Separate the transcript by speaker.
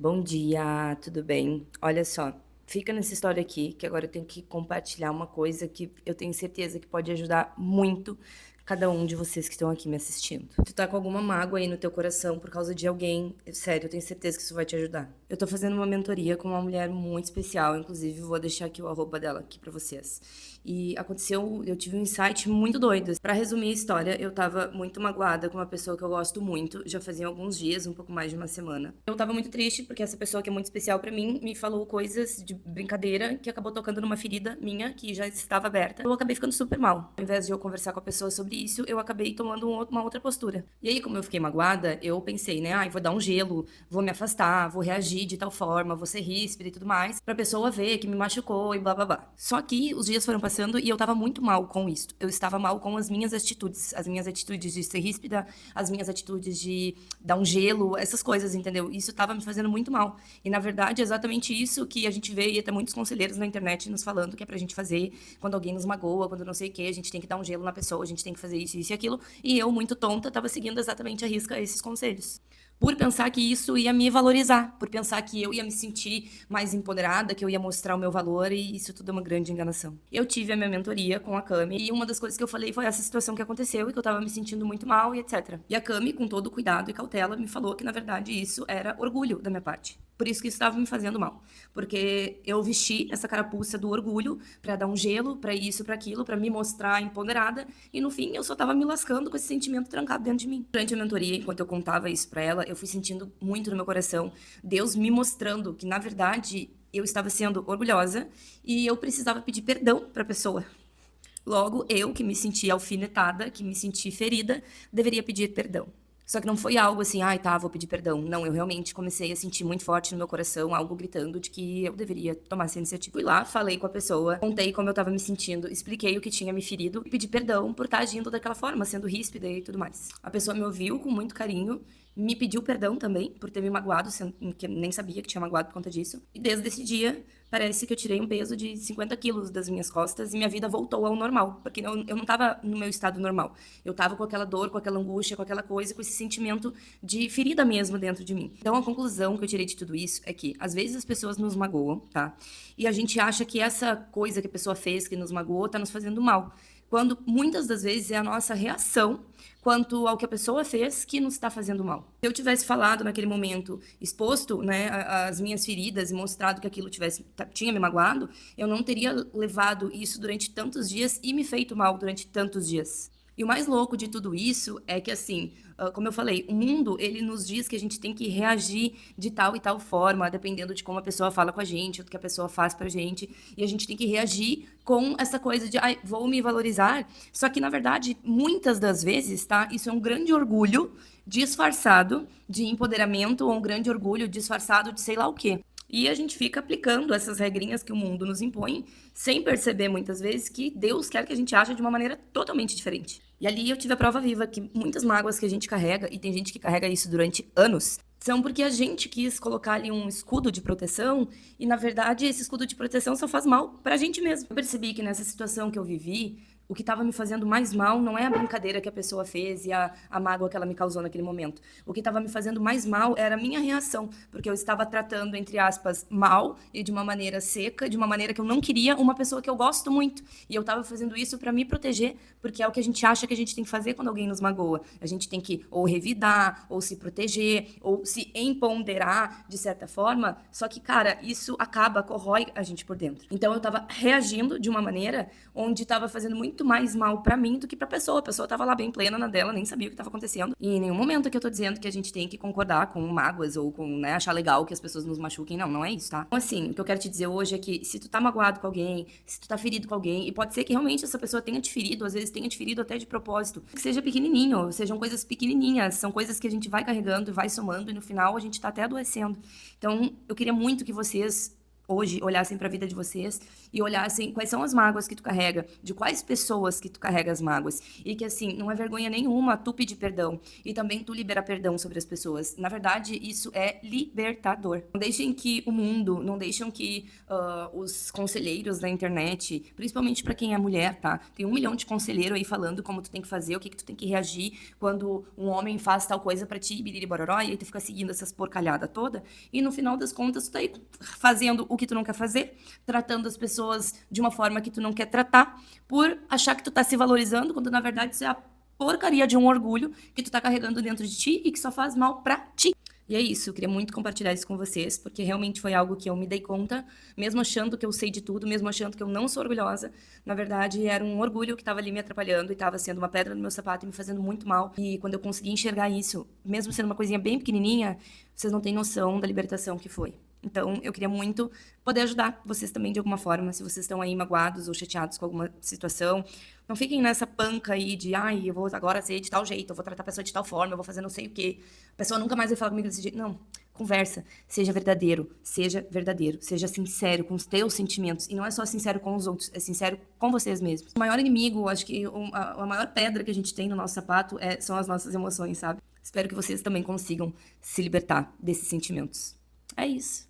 Speaker 1: Bom dia, tudo bem? Olha só, fica nessa história aqui que agora eu tenho que compartilhar uma coisa que eu tenho certeza que pode ajudar muito cada um de vocês que estão aqui me assistindo. Tu tá com alguma mágoa aí no teu coração por causa de alguém, sério, eu tenho certeza que isso vai te ajudar. Eu tô fazendo uma mentoria com uma mulher muito especial, inclusive vou deixar aqui o arroba dela aqui pra vocês. E aconteceu, eu tive um insight muito doido. Pra resumir a história, eu tava muito magoada com uma pessoa que eu gosto muito, já fazia alguns dias, um pouco mais de uma semana. Eu tava muito triste porque essa pessoa que é muito especial pra mim me falou coisas de brincadeira que acabou tocando numa ferida minha que já estava aberta. Eu acabei ficando super mal. Ao invés de eu conversar com a pessoa sobre isso, eu acabei tomando uma outra postura. E aí, como eu fiquei magoada, eu pensei, né, vou dar um gelo, vou me afastar, vou reagir de tal forma, vou ser ríspida e tudo mais, pra pessoa ver que me machucou e blá blá blá. Só que os dias foram passando e eu tava muito mal com isso. Eu estava mal com as minhas atitudes de ser ríspida, as minhas atitudes de dar um gelo, essas coisas, entendeu? Isso tava me fazendo muito mal. E na verdade é exatamente isso que a gente vê e até muitos conselheiros na internet nos falando que é pra gente fazer quando alguém nos magoa, quando não sei o que, a gente tem que dar um gelo na pessoa, a gente tem que fazer isso e aquilo. E eu, muito tonta, tava seguindo exatamente à risca esses conselhos por pensar que isso ia me valorizar, por pensar que eu ia me sentir mais empoderada, que eu ia mostrar o meu valor, e isso tudo é uma grande enganação. Eu tive a minha mentoria com a Cami e uma das coisas que eu falei foi essa situação que aconteceu e que eu tava me sentindo muito mal e etc. E a Cami, com todo cuidado e cautela, me falou que na verdade isso era orgulho da minha parte. Por isso que isso estava me fazendo mal, porque eu vesti essa carapuça do orgulho para dar um gelo, para isso, para aquilo, para me mostrar empoderada, e no fim eu só tava me lascando com esse sentimento trancado dentro de mim. Durante a mentoria, enquanto eu contava isso para ela, eu fui sentindo muito no meu coração Deus me mostrando que na verdade eu estava sendo orgulhosa e eu precisava pedir perdão para a pessoa. Logo, eu, que me senti alfinetada, que me senti ferida, deveria pedir perdão. Só que não foi algo assim, ai, tá, vou pedir perdão. Não, eu realmente comecei a sentir muito forte no meu coração algo gritando de que eu deveria tomar essa iniciativa. Fui lá, falei com a pessoa, contei como eu tava me sentindo, expliquei o que tinha me ferido e pedi perdão por estar agindo daquela forma, sendo ríspida e tudo mais. A pessoa me ouviu com muito carinho, me pediu perdão também por ter me magoado, sendo que eu nem sabia que tinha magoado por conta disso. E desde esse dia, parece que eu tirei um peso de 50 quilos das minhas costas e minha vida voltou ao normal, porque eu não estava no meu estado normal. Eu estava com aquela dor, com aquela angústia, com aquela coisa, com esse sentimento de ferida mesmo dentro de mim. Então a conclusão que eu tirei de tudo isso é que às vezes as pessoas nos magoam, tá? E a gente acha que essa coisa que a pessoa fez, que nos magoou, tá nos fazendo mal. Quando muitas das vezes é a nossa reação quanto ao que a pessoa fez que nos está fazendo mal. Se eu tivesse falado naquele momento, exposto, né, as minhas feridas e mostrado que aquilo tinha me magoado, eu não teria levado isso durante tantos dias e me feito mal durante tantos dias. E o mais louco de tudo isso é que, assim, como eu falei, o mundo, ele nos diz que a gente tem que reagir de tal e tal forma, dependendo de como a pessoa fala com a gente, do que a pessoa faz pra gente, e a gente tem que reagir com essa coisa de, ai, vou me valorizar. Só que, na verdade, muitas das vezes, tá, isso é um grande orgulho disfarçado de empoderamento, ou um grande orgulho disfarçado de sei lá o quê. E a gente fica aplicando essas regrinhas que o mundo nos impõe, sem perceber muitas vezes que Deus quer que a gente ache de uma maneira totalmente diferente. E ali eu tive a prova viva que muitas mágoas que a gente carrega, e tem gente que carrega isso durante anos, são porque a gente quis colocar ali um escudo de proteção e, na verdade, esse escudo de proteção só faz mal pra gente mesmo. Eu percebi que nessa situação que eu vivi, o que estava me fazendo mais mal não é a brincadeira que a pessoa fez e a mágoa que ela me causou naquele momento. O que estava me fazendo mais mal era a minha reação, porque eu estava tratando, entre aspas, mal e de uma maneira seca, de uma maneira que eu não queria, uma pessoa que eu gosto muito. E eu estava fazendo isso para me proteger, porque é o que a gente acha que a gente tem que fazer quando alguém nos magoa. A gente tem que ou revidar, ou se proteger, ou se empoderar de certa forma. Só que, cara, isso acaba, corrói a gente por dentro. Então eu estava reagindo de uma maneira onde estava fazendo muito mais mal pra mim do que pra pessoa. A pessoa tava lá bem plena na dela, nem sabia o que tava acontecendo. E em nenhum momento que eu tô dizendo que a gente tem que concordar com mágoas ou com, né, achar legal que as pessoas nos machuquem. Não, não é isso, tá? Então, assim, o que eu quero te dizer hoje é que se tu tá magoado com alguém, se tu tá ferido com alguém, e pode ser que realmente essa pessoa tenha te ferido, às vezes tenha te ferido até de propósito, que seja pequenininho, sejam coisas pequenininhas, são coisas que a gente vai carregando e vai somando e no final a gente tá até adoecendo. Então, eu queria muito que vocês hoje olhassem pra vida de vocês e olhassem quais são as mágoas que tu carrega, de quais pessoas que tu carrega as mágoas. E que, assim, não é vergonha nenhuma tu pedir perdão e também tu liberar perdão sobre as pessoas. Na verdade, isso é libertador. Não deixem que o mundo, não deixem que os conselheiros da internet, principalmente pra quem é mulher, tá? Tem 1 milhão de conselheiro aí falando como tu tem que fazer, o que tu tem que reagir quando um homem faz tal coisa pra ti, biriri bororó, e aí tu fica seguindo essas porcalhadas toda. E no final das contas, tu tá aí fazendo o que tu não quer fazer, tratando as pessoas de uma forma que tu não quer tratar, por achar que tu tá se valorizando, quando na verdade isso é a porcaria de um orgulho que tu tá carregando dentro de ti e que só faz mal pra ti. E é isso, eu queria muito compartilhar isso com vocês, porque realmente foi algo que eu me dei conta, mesmo achando que eu sei de tudo, mesmo achando que eu não sou orgulhosa, na verdade era um orgulho que estava ali me atrapalhando e estava sendo uma pedra no meu sapato e me fazendo muito mal. E quando eu consegui enxergar isso, mesmo sendo uma coisinha bem pequenininha, vocês não têm noção da libertação que foi. Então, eu queria muito poder ajudar vocês também de alguma forma, se vocês estão aí magoados ou chateados com alguma situação. Não fiquem nessa panca aí de, ai, eu vou agora ser de tal jeito, eu vou tratar a pessoa de tal forma, eu vou fazer não sei o quê. A pessoa nunca mais vai falar comigo desse jeito. Não, conversa, seja verdadeiro, seja sincero com os teus sentimentos. E não é só sincero com os outros, é sincero com vocês mesmos. O maior inimigo, acho que a maior pedra que a gente tem no nosso sapato são as nossas emoções, sabe? Espero que vocês também consigam se libertar desses sentimentos. É isso.